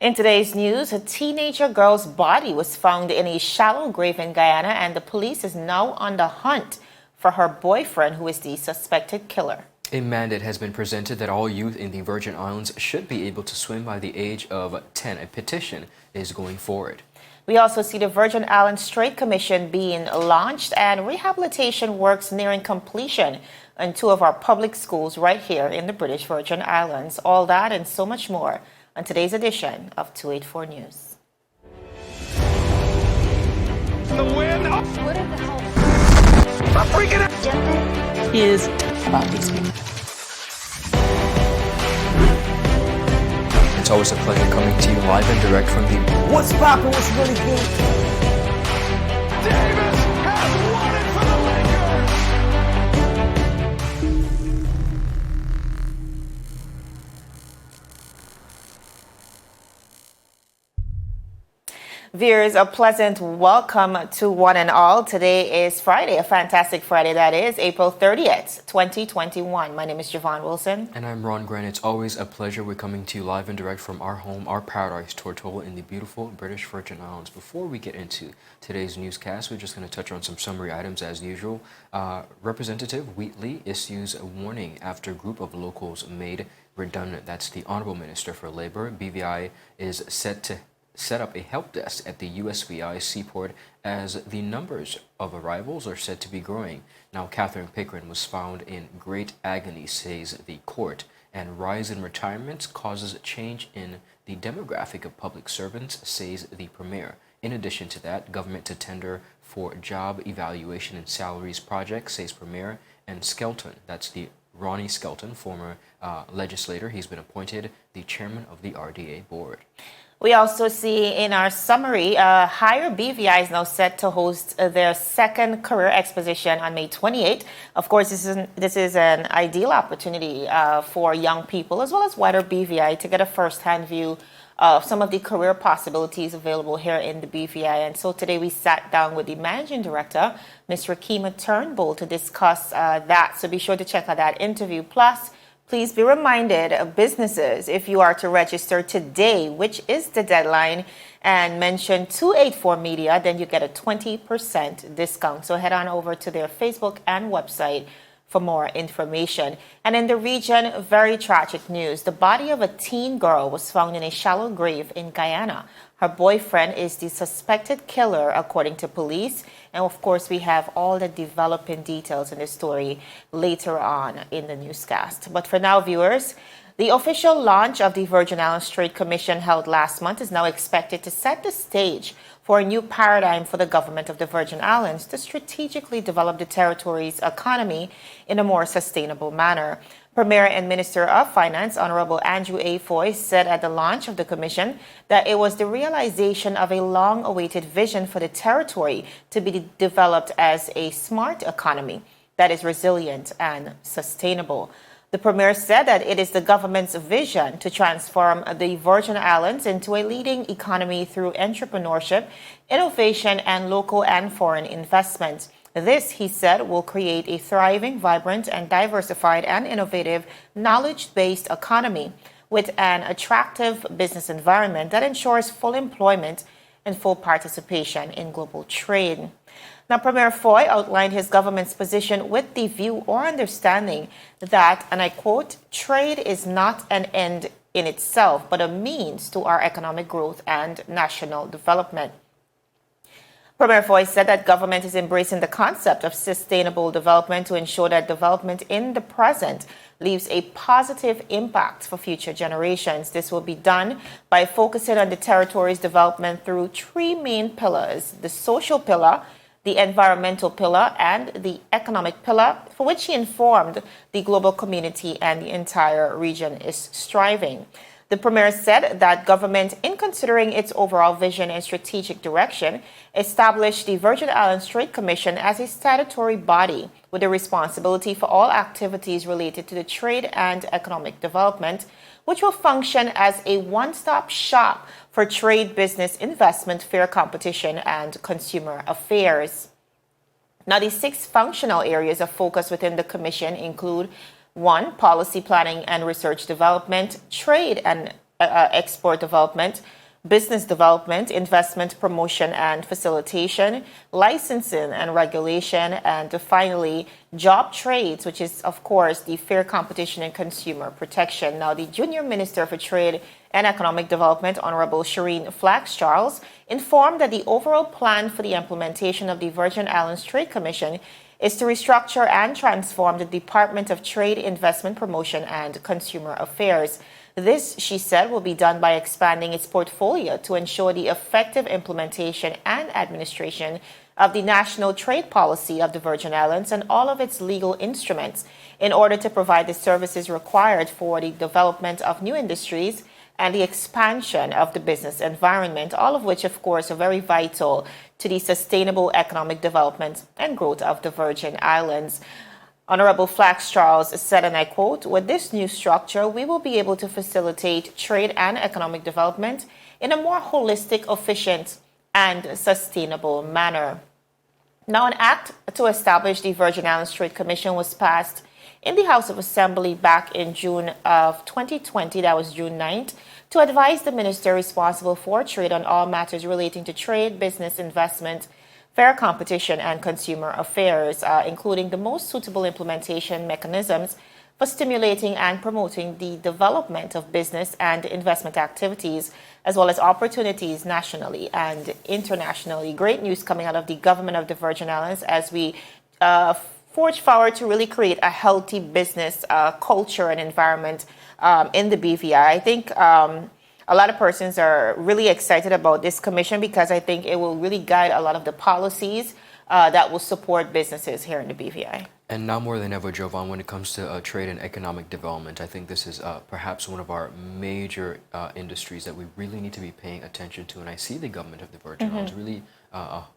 In today's news, a teenager girl's body was found in a shallow grave in Guyana, and the police is now on the hunt for her boyfriend, who is the suspected killer. A mandate has been presented that all youth in the Virgin Islands should be able to swim by the age of 10. A petition is going forward. We also see the Virgin Islands Strait Commission being launched and rehabilitation works nearing completion in two of our public schools right here in the British Virgin Islands. All that and so much more on today's edition of 284 News. The win. What in the hell? I'm freaking out. Is about these people. It's always a pleasure coming to you live and direct from the What's poppin'? What's really good? Davis has won it for the Lakers. Viewers, a pleasant welcome to one and all. Today is Friday, a fantastic Friday that is, April 30th, 2021. My name is Javon Wilson. And I'm Ron Grant. It's always a pleasure. We're coming to you live and direct from our home, our paradise, Tortola, in the beautiful British Virgin Islands. Before we get into today's newscast, we're just going to touch on some summary items as usual. Representative Wheatley issues a warning after a group of locals made redundant. That's the Honorable Minister for Labor. BVI is set to set up a help desk at the USVI seaport as the numbers of arrivals are said to be growing. Now, Catherine Pickering was found in great agony, says the court, and rise in retirements causes change in the demographic of public servants, says the Premier. In addition to that, government to tender for job evaluation and salaries project, says Premier. And Skelton, that's the Ronnie Skelton, former legislator, he's been appointed the chairman of the RDA board. We also see in our summary, Higher BVI is now set to host their second Career Exposition on May 28th. Of course, this is an ideal opportunity for young people as well as wider BVI to get a first-hand view of some of the career possibilities available here in the BVI. And so today we sat down with the Managing Director, Ms. Rakima Turnbull, to discuss that. So be sure to check out that interview. Plus, please be reminded of businesses, if you are to register today, which is the deadline, and mention 284 Media, then you get a 20% discount. So head on over to their Facebook and website for more information. And in the region, very tragic news. The body of a teen girl was found in a shallow grave in Guyana. Her boyfriend is the suspected killer, according to police. And of course, we have all the developing details in the story later on in the newscast. But for now, viewers, the official launch of the Virgin Islands Strait Commission held last month is now expected to set the stage for a new paradigm for the government of the Virgin Islands to strategically develop the territory's economy in a more sustainable manner. Premier and Minister of Finance, Honorable Andrew A. Foy, said at the launch of the commission that it was the realization of a long-awaited vision for the territory to be developed as a smart economy that is resilient and sustainable. The Premier said that it is the government's vision to transform the Virgin Islands into a leading economy through entrepreneurship, innovation, and local and foreign investment. This, he said, will create a thriving, vibrant, and diversified and innovative knowledge-based economy with an attractive business environment that ensures full employment and full participation in global trade. Now, Premier Foy outlined his government's position with the view or understanding that, and I quote, trade is not an end in itself, but a means to our economic growth and national development. Premier Foy said that government is embracing the concept of sustainable development to ensure that development in the present leaves a positive impact for future generations. This will be done by focusing on the territory's development through three main pillars: the social pillar, the environmental pillar, and the economic pillar, for which he informed the global community and the entire region is striving. The Premier said that government, in considering its overall vision and strategic direction, established the Virgin Islands Strait Commission as a statutory body with a responsibility for all activities related to the trade and economic development, which will function as a one-stop shop for trade, business, investment, fair competition, and consumer affairs. Now, the 6 functional areas of focus within the Commission include 1. Policy planning and research development, trade and export development, business development, investment promotion and facilitation, licensing and regulation, and finally, job trades, which is, of course, the fair competition and consumer protection. Now, the Junior Minister for Trade and Economic Development, Honorable Shireen Flax-Charles, informed that the overall plan for the implementation of the Virgin Islands Trade Commission is to restructure and transform the Department of Trade, Investment Promotion and Consumer Affairs. This, she said, will be done by expanding its portfolio to ensure the effective implementation and administration of the national trade policy of the Virgin Islands and all of its legal instruments in order to provide the services required for the development of new industries and the expansion of the business environment, all of which, of course, are very vital to the sustainable economic development and growth of the Virgin Islands. Honorable Flax-Charles said, and I quote, "With this new structure, we will be able to facilitate trade and economic development in a more holistic, efficient, and sustainable manner." Now, an act to establish the Virgin Islands Trade Commission was passed in the House of Assembly back in June of 2020, that was June 9th, to advise the minister responsible for trade on all matters relating to trade, business, investment, fair competition, and consumer affairs, including the most suitable implementation mechanisms for stimulating and promoting the development of business and investment activities, as well as opportunities nationally and internationally. Great news coming out of the government of the Virgin Islands as we forge forward to really create a healthy business culture and environment in the BVI. I think a lot of persons are really excited about this commission because I think it will really guide a lot of the policies that will support businesses here in the BVI. And now more than ever, Jovan, when it comes to trade and economic development, I think this is perhaps one of our major industries that we really need to be paying attention to. And I see the government of the Virgin Islands really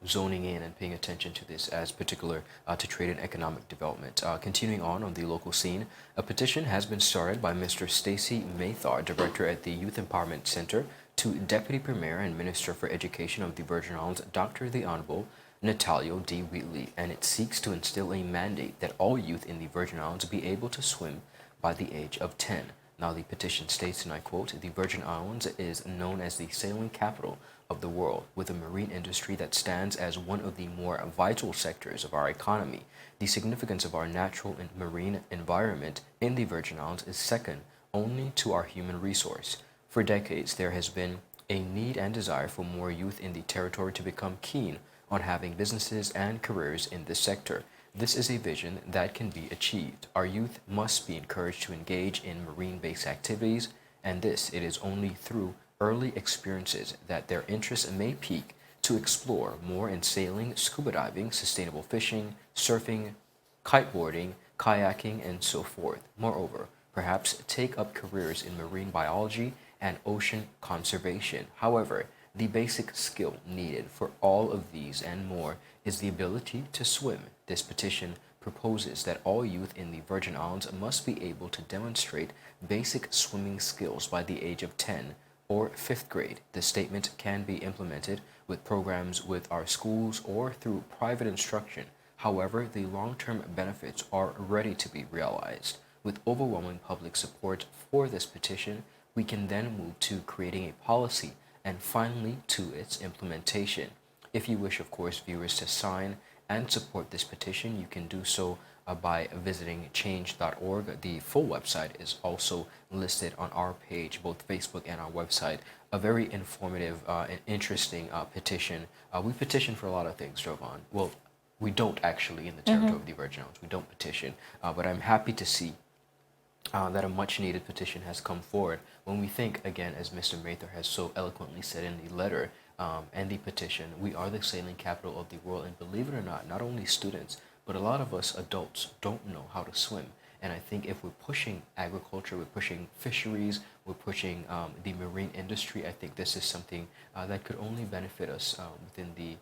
zoning in and paying attention to this as particular to trade and economic development. Continuing on the local scene, a petition has been started by Mr. Stacey Maythar, Director at the Youth Empowerment Center, to Deputy Premier and Minister for Education of the Virgin Islands, Dr. the Honorable Natalio D. Wheatley, and it seeks to instill a mandate that all youth in the Virgin Islands be able to swim by the age of 10. Now, the petition states, and I quote, "The Virgin Islands is known as the sailing capital of the world, with a marine industry that stands as one of the more vital sectors of our economy. The significance of our natural and marine environment in the Virgin Islands is second only to our human resource. For decades, there has been a need and desire for more youth in the territory to become keen on having businesses and careers in this sector. This is a vision that can be achieved. Our youth must be encouraged to engage in marine-based activities, and it is only through early experiences that their interests may peak to explore more in sailing, scuba diving, sustainable fishing, surfing, kiteboarding, kayaking, and so forth. Moreover, perhaps take up careers in marine biology and ocean conservation. However, the basic skill needed for all of these and more is the ability to swim. This petition proposes that all youth in the Virgin Islands must be able to demonstrate basic swimming skills by the age of 10 or 5th grade. The statement can be implemented with programs with our schools or through private instruction. However, the long-term benefits are ready to be realized. With overwhelming public support for this petition, we can then move to creating a policy and finally to its implementation. If you wish, of course, viewers to sign and support this petition, you can do so by visiting change.org. The full website is also listed on our page, both Facebook and our website. A very informative and interesting petition. We petition for a lot of things, Jovan. Well, we don't actually in the territory of the Virgin Islands. We don't petition, but I'm happy to see that a much-needed petition has come forward. When we think, again, as Mr. Mather has so eloquently said in the letter and the petition, we are the sailing capital of the world, and believe it or not only students, but a lot of us adults don't know how to swim. And I think if we're pushing agriculture, we're pushing fisheries, we're pushing the marine industry, I think this is something that could only benefit us within the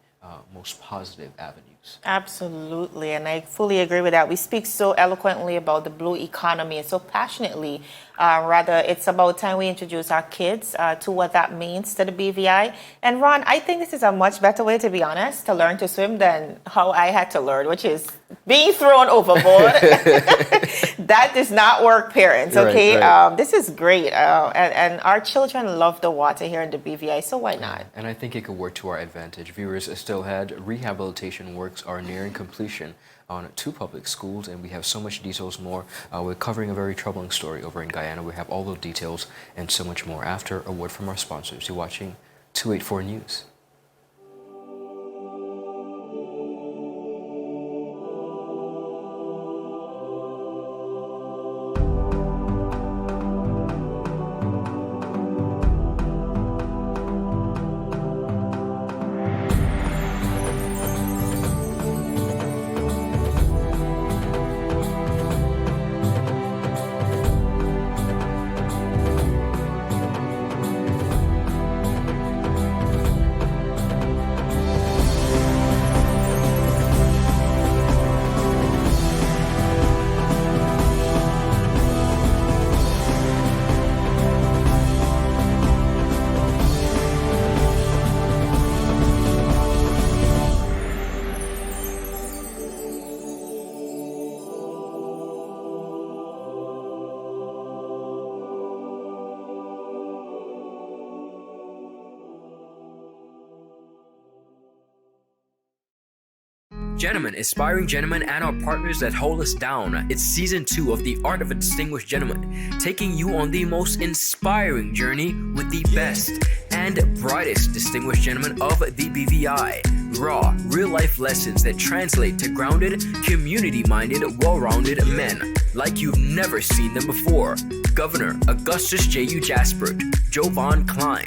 most positive avenues. Absolutely, and I fully agree with that. We speak so eloquently about the blue economy and so passionately. Rather, it's about time we introduce our kids to what that means to the BVI. And Ron, I think this is a much better way, to be honest, to learn to swim than how I had to learn, which is being thrown overboard, That does not work, parents, Right, okay? right. This is great. And our children love the water here in the BVI, so why not? And I think it could work to our advantage. Viewers, still ahead, rehabilitation works are nearing completion on 2 public schools, and we have so much details more. We're covering a very troubling story over in Guyana. We have all those details and so much more after a word from our sponsors. You're watching 284 News. Gentlemen, aspiring gentlemen, and our partners that hold us down. It's season 2 of The Art of a Distinguished Gentleman, taking you on the most inspiring journey with the best and brightest distinguished gentlemen of the BVI. Raw, real-life lessons that translate to grounded, community-minded, well-rounded men like you've never seen them before. Governor Augustus J.U. Jaspert, Jovan Klein,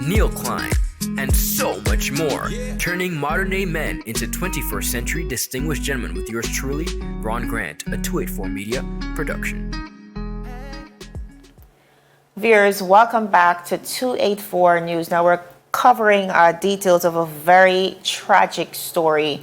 Neil Klein, and so much more. Turning modern-day men into 21st century distinguished gentlemen with yours truly, Ron Grant, a 284 Media production. Viewers, welcome back to 284 News. Now we're covering details of a very tragic story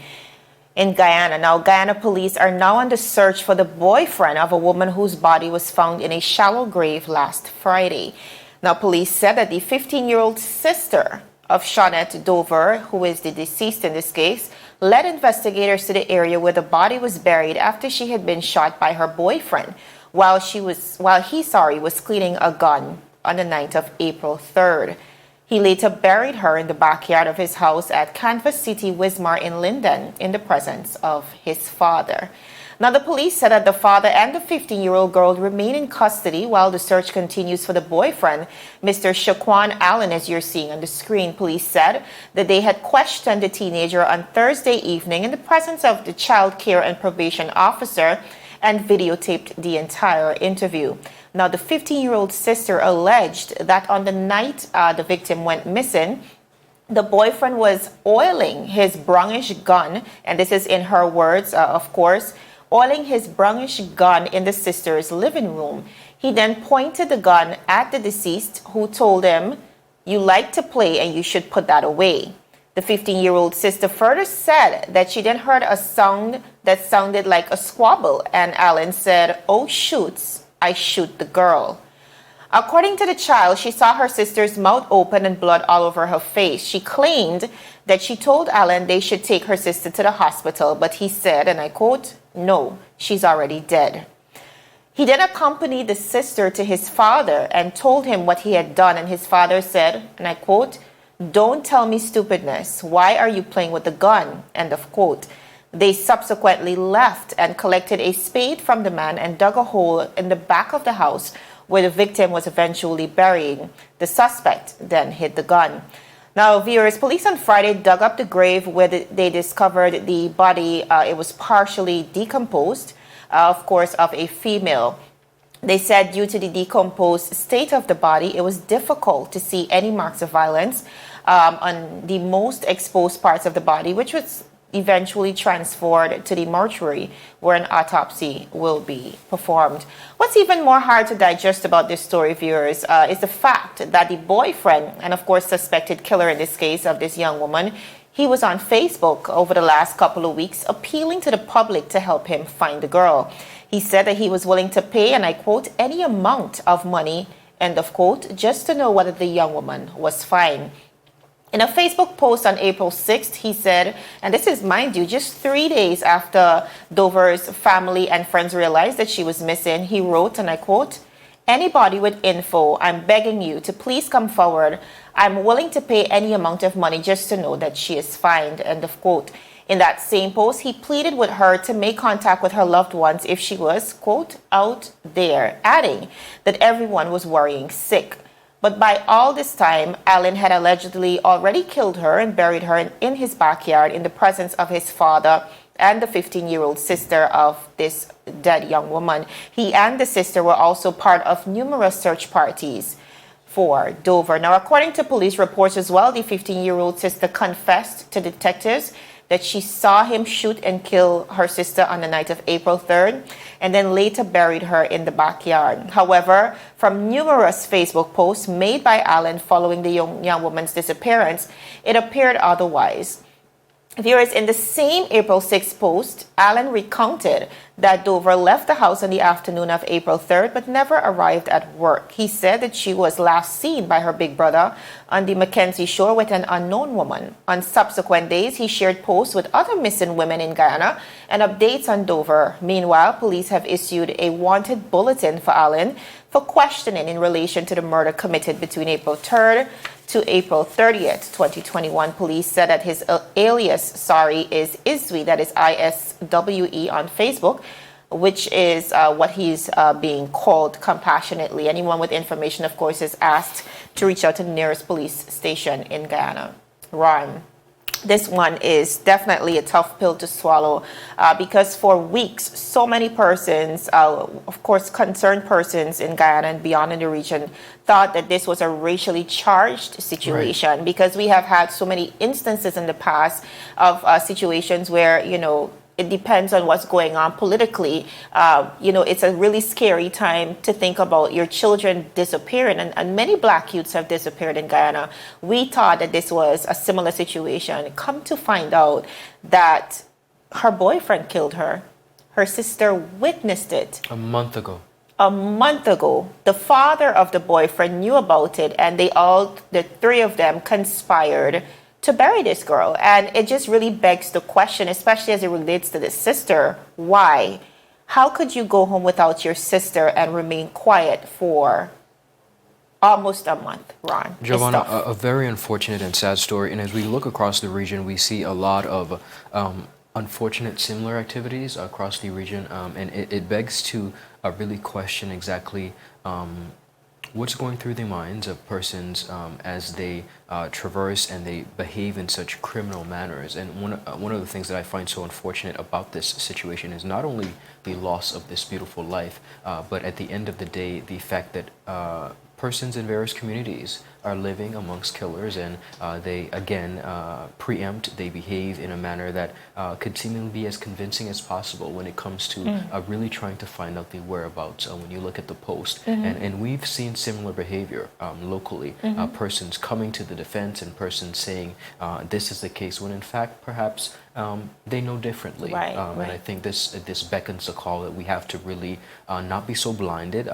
in Guyana. Now, Guyana police are now on the search for the boyfriend of a woman whose body was found in a shallow grave last Friday. Now, police said that the 15-year-old sister of Shawnette Dover, who is the deceased in this case, led investigators to the area where the body was buried after she had been shot by her boyfriend while he was cleaning a gun on the night of April 3rd. He later buried her in the backyard of his house at Canvas City, Wismar in Linden, in the presence of his father. Now, the police said that the father and the 15-year-old girl remain in custody while the search continues for the boyfriend, Mr. Shaquan Allen, as you're seeing on the screen. Police said that they had questioned the teenager on Thursday evening in the presence of the child care and probation officer and videotaped the entire interview. Now, the 15-year-old sister alleged that on the night the victim went missing, the boyfriend was oiling his brownish gun, and this is in her words, of course, oiling his brownish gun in the sister's living room. He then pointed the gun at the deceased, who told him, "You like to play and you should put that away." The 15-year-old sister further said that she then heard a sound that sounded like a squabble, and Allen said, "Oh, shoots, I shoot the girl." According to the child, she saw her sister's mouth open and blood all over her face. She claimed that she told Allen they should take her sister to the hospital, but he said, and I quote, "No, she's already dead." He then accompanied the sister to his father and told him what he had done, and his father said, and I quote, "Don't tell me stupidness. Why are you playing with the gun?" End of quote. They subsequently left and collected a spade from the man and dug a hole in the back of the house where the victim was eventually buried. The suspect then hid the gun. Now, viewers, police on Friday dug up the grave where they discovered the body. It was partially decomposed, of course, of a female. They said due to the decomposed state of the body, it was difficult to see any marks of violence on the most exposed parts of the body, which was eventually transferred to the mortuary where an autopsy will be performed. What's even more hard to digest about this story, viewers, is the fact that the boyfriend, and of course suspected killer in this case of this young woman, he was on Facebook over the last couple of weeks appealing to the public to help him find the girl. He said that he was willing to pay, and I quote, "any amount of money," end of quote, just to know whether the young woman was fine. In a Facebook post on April 6th, he said, and this is, mind you, just 3 days after Dover's family and friends realized that she was missing, he wrote, and I quote, "Anybody with info, I'm begging you to please come forward. I'm willing to pay any amount of money just to know that she is fine," end of quote. In that same post, he pleaded with her to make contact with her loved ones if she was, quote, "out there," adding that everyone was worrying sick. But by all this time, Allen had allegedly already killed her and buried her in his backyard in the presence of his father and the 15-year-old sister of this dead young woman. He and the sister were also part of numerous search parties for Dover. Now, according to police reports as well, the 15-year-old sister confessed to detectives that she saw him shoot and kill her sister on the night of April 3rd and then later buried her in the backyard. However, from numerous Facebook posts made by Allen following the young woman's disappearance, it appeared otherwise. Viewers, in the same April 6th post, Allen recounted that Dover left the house on the afternoon of April 3rd but never arrived at work. He said that she was last seen by her big brother on the Mackenzie shore with an unknown woman. On subsequent days, he shared posts with other missing women in Guyana and updates on Dover. Meanwhile, police have issued a wanted bulletin for Allen for questioning in relation to the murder committed between April 3rd to April 30th, 2021. Police said that his alias, is Iswe, that is ISWE on Facebook, which is what he's being called compassionately. Anyone with information, of course, is asked to reach out to the nearest police station in Guyana. Ron, this one is definitely a tough pill to swallow because for weeks, so many persons, of course, concerned persons in Guyana and beyond in the region, thought that this was a racially charged situation, because we have had so many instances in the past of situations where, it depends on what's going on politically. It's a really scary time to think about your children disappearing, and many black youths have disappeared in Guyana. We thought that this was a similar situation. Come to find out that her boyfriend killed her. Her sister witnessed it. A month ago. A month ago, the father of the boyfriend knew about it, and the three of them conspired to bury this girl. And it just really begs the question, especially as it relates to the sister, why? How could you go home without your sister and remain quiet for almost a month, Ron? Giovanna, a very unfortunate and sad story. And as we look across the region, we see a lot of unfortunate similar activities across the region. And it begs to really question exactly what's going through the minds of persons as they traverse and they behave in such criminal manners. And one of the things that I find so unfortunate about this situation is not only the loss of this beautiful life, but at the end of the day, the fact that persons in various communities are living amongst killers, and they again preempt, they behave in a manner that could seemingly be as convincing as possible when it comes to really trying to find out the whereabouts. When you look at the post, and we've seen similar behavior locally, persons coming to the defense and persons saying this is the case, when in fact perhaps they know differently. And I think this beckons the call that we have to really not be so blinded,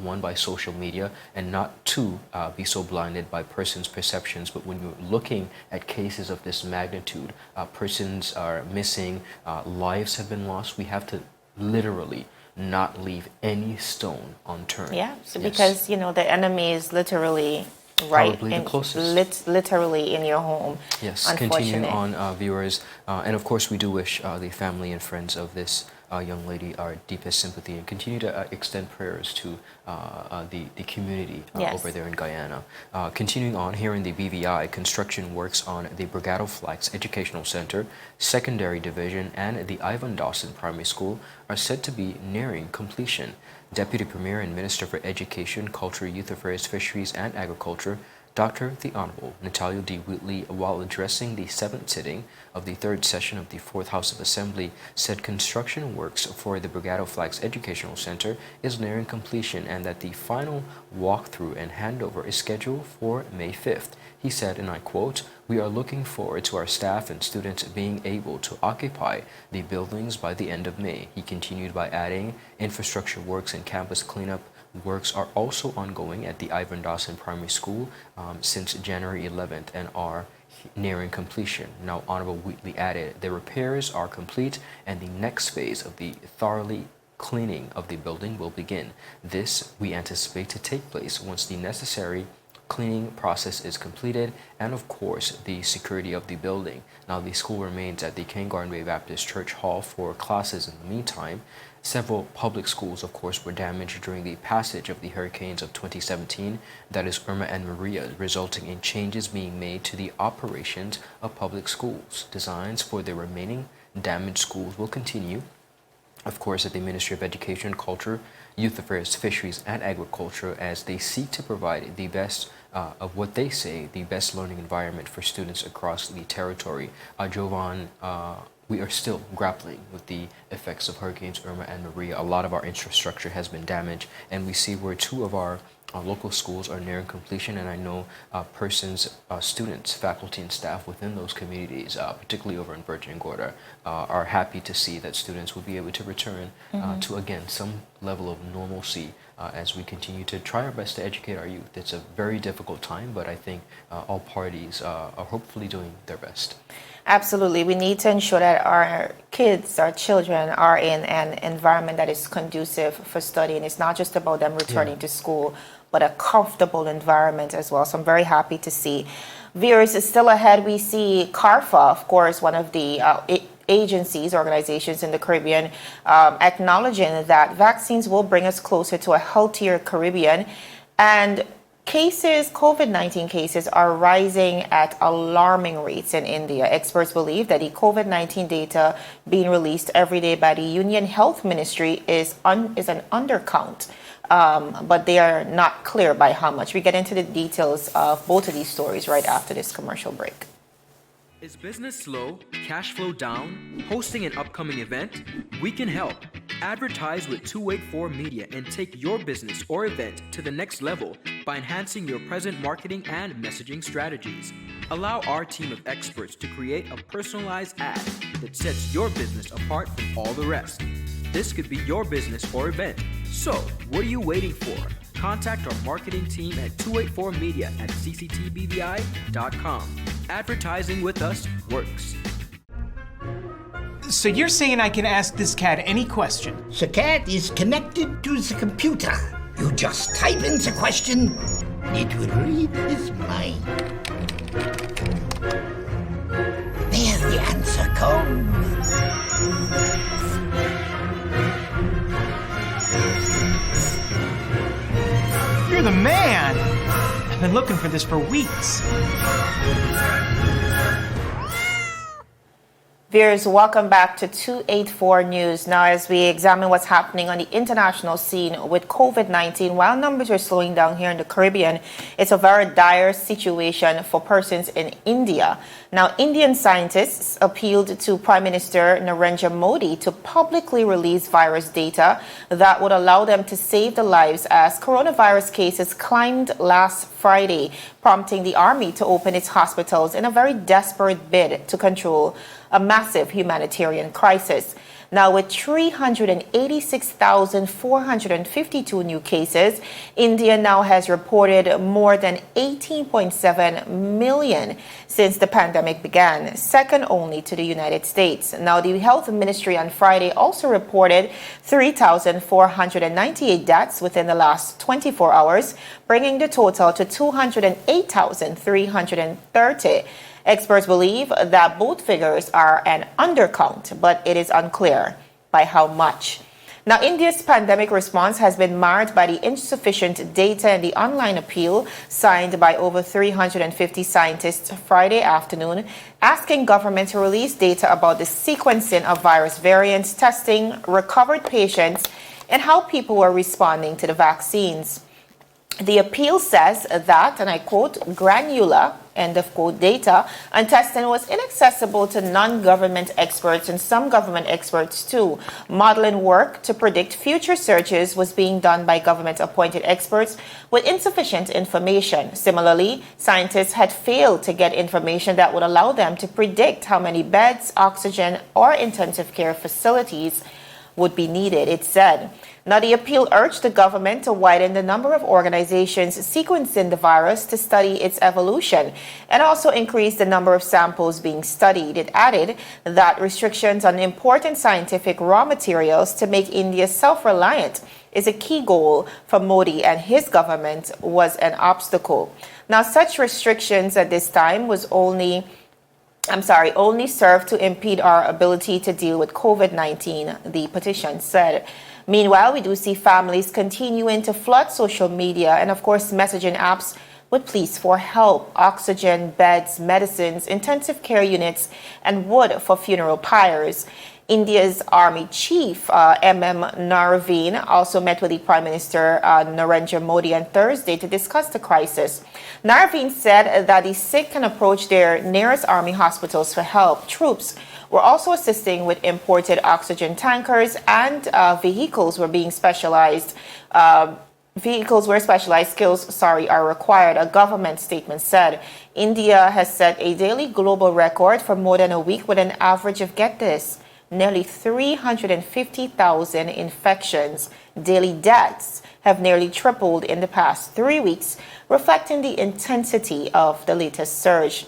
one, by social media, and not two, be so blinded by persons' perceptions. But when you're looking at cases of this magnitude, persons are missing, lives have been lost, we have to literally not leave any stone unturned. Yeah, so because, the enemy is literally Probably the closest. Literally in your home. Yes, continuing on, viewers, and of course we do wish the family and friends of this young lady our deepest sympathy, and continue to extend prayers to the community over there in Guyana. Continuing on, here in the BVI, construction works on the Brigado Flags Educational Center, Secondary Division, and the Ivan Dawson Primary School are said to be nearing completion. Deputy Premier and Minister for Education, Culture, Youth Affairs, Fisheries, and Agriculture, Dr. the Honorable Natalia D. Wheatley, while addressing the 7th sitting of the 3rd session of the 4th House of Assembly, said construction works for the Brigado Flags Educational Center is nearing completion and that the final walkthrough and handover is scheduled for May 5th. He said, and I quote, "We are looking forward to our staff and students being able to occupy the buildings by the end of May." He continued by adding, infrastructure works and campus cleanup works are also ongoing at the Ivan Dawson Primary School since January 11th and are nearing completion. Now, Honorable Wheatley added, the repairs are complete and the next phase of the thoroughly cleaning of the building will begin. This we anticipate to take place once the necessary cleaning process is completed and of course the security of the building. Now the school remains at the King Garden Bay Baptist Church Hall for classes in the meantime. Several public schools of course were damaged during the passage of the hurricanes of 2017, that is Irma and Maria, resulting in changes being made to the operations of public schools. Designs for the remaining damaged schools will continue. Of course, at the Ministry of Education, Culture, Youth Affairs, Fisheries, and Agriculture, as they seek to provide the best of what they say, the best learning environment for students across the territory. Jovan, we are still grappling with the effects of Hurricanes Irma and Maria. A lot of our infrastructure has been damaged, and we see where two of our local schools are nearing completion, and I know students, faculty, and staff within those communities, particularly over in Virgin and Gorda, are happy to see that students will be able to return to, again, some level of normalcy as we continue to try our best to educate our youth. It's a very difficult time, but I think all parties are hopefully doing their best. Absolutely. We need to ensure that our kids, our children, are in an environment that is conducive for studying. It's not just about them returning to school, but a comfortable environment as well. So I'm very happy to see. Viewers, still ahead, we see CARFA, of course, one of the agencies, organizations in the Caribbean, acknowledging that vaccines will bring us closer to a healthier Caribbean. And COVID-19 cases are rising at alarming rates in India. Experts believe that the COVID-19 data being released every day by the Union Health Ministry is an undercount, but they are not clear by how much. We get into the details of both of these stories right after this commercial break. Is business slow, cash flow down, hosting an upcoming event? We can help. Advertise with 284 Media and take your business or event to the next level by enhancing your present marketing and messaging strategies. Allow our team of experts to create a personalized ad that sets your business apart from all the rest. This could be your business or event. So, what are you waiting for? Contact our marketing team at 284media@cctbvi.com. Advertising with us works. So you're saying I can ask this cat any question? The cat is connected to the computer. You just type in the question, it will read his mind. There the answer comes. You're the man! I've been looking for this for weeks. Viewers, welcome back to 284 News. Now, as we examine what's happening on the international scene with COVID-19, while numbers are slowing down here in the Caribbean, it's a very dire situation for persons in India. Now, Indian scientists appealed to Prime Minister Narendra Modi to publicly release virus data that would allow them to save the lives as coronavirus cases climbed last Friday, prompting the army to open its hospitals in a very desperate bid to control a massive humanitarian crisis. Now, with 386,452 new cases, India now has reported more than 18.7 million since the pandemic began, second only to the United States. Now, the Health Ministry on Friday also reported 3,498 deaths within the last 24 hours, bringing the total to 208,330. Experts believe that both figures are an undercount, but it is unclear by how much. Now, India's pandemic response has been marred by the insufficient data in the online appeal signed by over 350 scientists Friday afternoon, asking government to release data about the sequencing of virus variants, testing, recovered patients, and how people were responding to the vaccines. The appeal says that, and I quote, granular, end of quote, data and testing was inaccessible to non-government experts and some government experts too. Modeling work to predict future surges was being done by government-appointed experts with insufficient information. Similarly, scientists had failed to get information that would allow them to predict how many beds, oxygen, or intensive care facilities would be needed, it said. Now, the appeal urged the government to widen the number of organizations sequencing the virus to study its evolution and also increase the number of samples being studied. It added that restrictions on important scientific raw materials to make India self-reliant is a key goal for Modi and his government was an obstacle. Now, such restrictions at this time only serve to impede our ability to deal with COVID-19, the petition said. Meanwhile, we do see families continuing to flood social media and, of course, messaging apps with pleas for help, oxygen, beds, medicines, intensive care units, and wood for funeral pyres. India's Army Chief, Narveen, also met with the Prime Minister Narendra Modi on Thursday to discuss the crisis. Narveen said that the sick can approach their nearest army hospitals for help. Troops were also assisting with imported oxygen tankers and vehicles where specialized skills are required, a government statement said. India has set a daily global record for more than a week with an average of, get this, nearly 350,000 infections. Daily deaths have nearly tripled in the past 3 weeks, reflecting the intensity of the latest surge.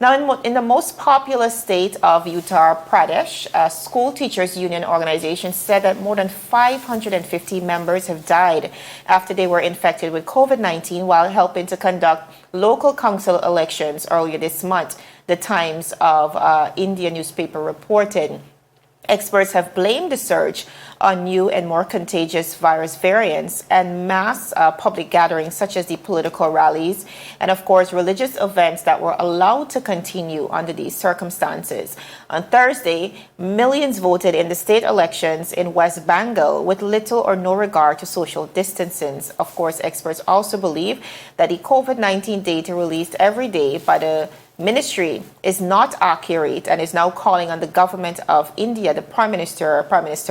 Now, in the most populous state of Uttar Pradesh, a school teachers union organization said that more than 550 members have died after they were infected with COVID-19 while helping to conduct local council elections earlier this month, the Times of India newspaper reported. Experts have blamed the surge on new and more contagious virus variants and mass public gatherings such as the political rallies and, of course, religious events that were allowed to continue under these circumstances. On Thursday, millions voted in the state elections in West Bengal with little or no regard to social distancing. Of course, experts also believe that the COVID-19 data released every day by the ministry is not accurate and is now calling on the government of India, the Prime Minister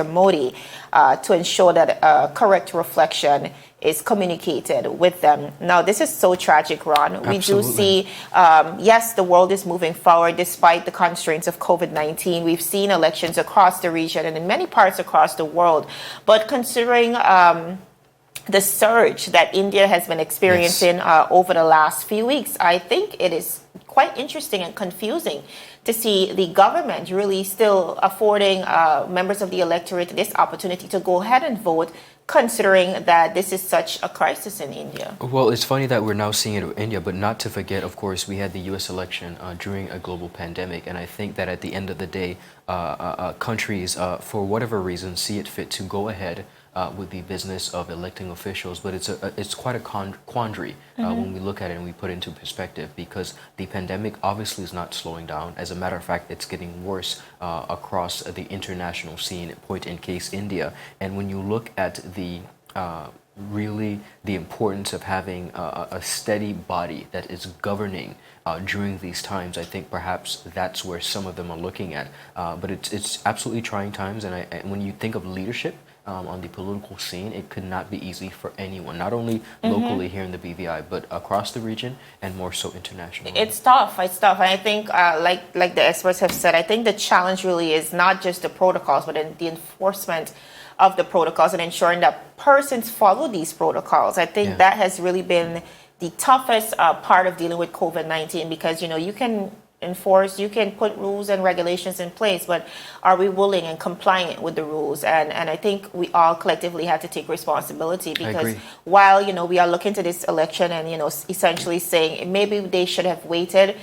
Modi, to ensure that correct reflection is communicated with them. Now, this is so tragic, Ron. Absolutely. We do see, yes, the world is moving forward despite the constraints of COVID-19. We've seen elections across the region and in many parts across the world. But considering the surge that India has been experiencing over the last few weeks, I think it is quite interesting and confusing to see the government really still affording members of the electorate this opportunity to go ahead and vote, considering that this is such a crisis in India. Well, it's funny that we're now seeing it in India, but not to forget, of course, we had the U.S. election during a global pandemic, and I think that at the end of the day, countries, for whatever reason, see it fit to go ahead with the business of electing officials, but it's quite a quandary when we look at it and we put it into perspective, because the pandemic obviously is not slowing down. As a matter of fact, it's getting worse across the international scene, point in case India. And when you look at the really the importance of having a steady body that is governing during these times, I think perhaps that's where some of them are looking at. But it's absolutely trying times, and when you think of leadership on the political scene, it could not be easy for anyone, not only locally here in the BVI, but across the region and more so internationally. It's tough. And I think, like the experts have said, I think the challenge really is not just the protocols, but the enforcement of the protocols and ensuring that persons follow these protocols. I think that has really been the toughest part of dealing with COVID-19, because, you can enforce, you can put rules and regulations in place, but are we willing and compliant with the rules? And I think we all collectively have to take responsibility, because while, we are looking to this election and, essentially saying maybe they should have waited,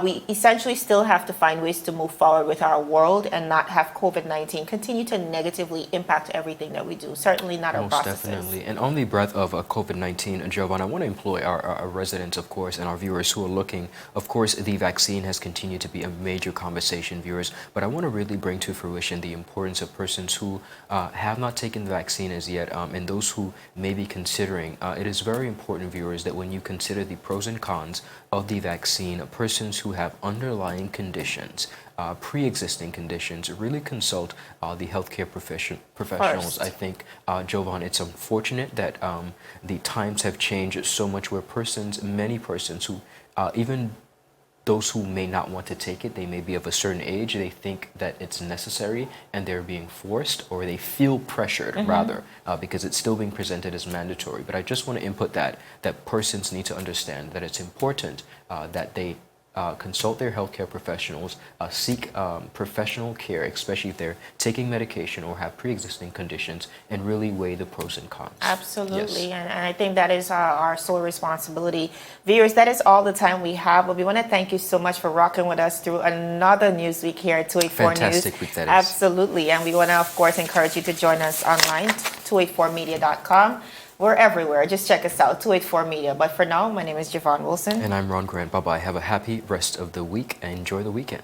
we essentially still have to find ways to move forward with our world and not have COVID-19 continue to negatively impact everything that we do. Certainly not our processes. Most definitely. And on the breath of COVID-19, Jovan, I want to employ our residents, of course, and our viewers who are looking. Of course, the vaccine has continued to be a major conversation, viewers, but I want to really bring to fruition the importance of persons who have not taken the vaccine as yet, and those who may be considering. It is very important, viewers, that when you consider the pros and cons of the vaccine, persons who have underlying conditions, pre-existing conditions, really consult the healthcare professionals. I think, Jovan, it's unfortunate that the times have changed so much where many persons who even those who may not want to take it, they may be of a certain age, they think that it's necessary and they're being forced, or they feel pressured rather, because it's still being presented as mandatory. But I just want to input that persons need to understand that it's important that they consult their healthcare professionals, seek professional care, especially if they're taking medication or have pre-existing conditions, and really weigh the pros and cons. Absolutely, Yes. and I think that is our sole responsibility. Viewers, that is all the time we have, but we want to thank you so much for rocking with us through another news week here at 284 Fantastic News. week that is. Absolutely, and we want to, of course, encourage you to join us online, 284media.com. We're everywhere. Just check us out, 284 Media. But for now, my name is Javon Wilson. And I'm Ron Grant. Bye-bye. Have a happy rest of the week and enjoy the weekend.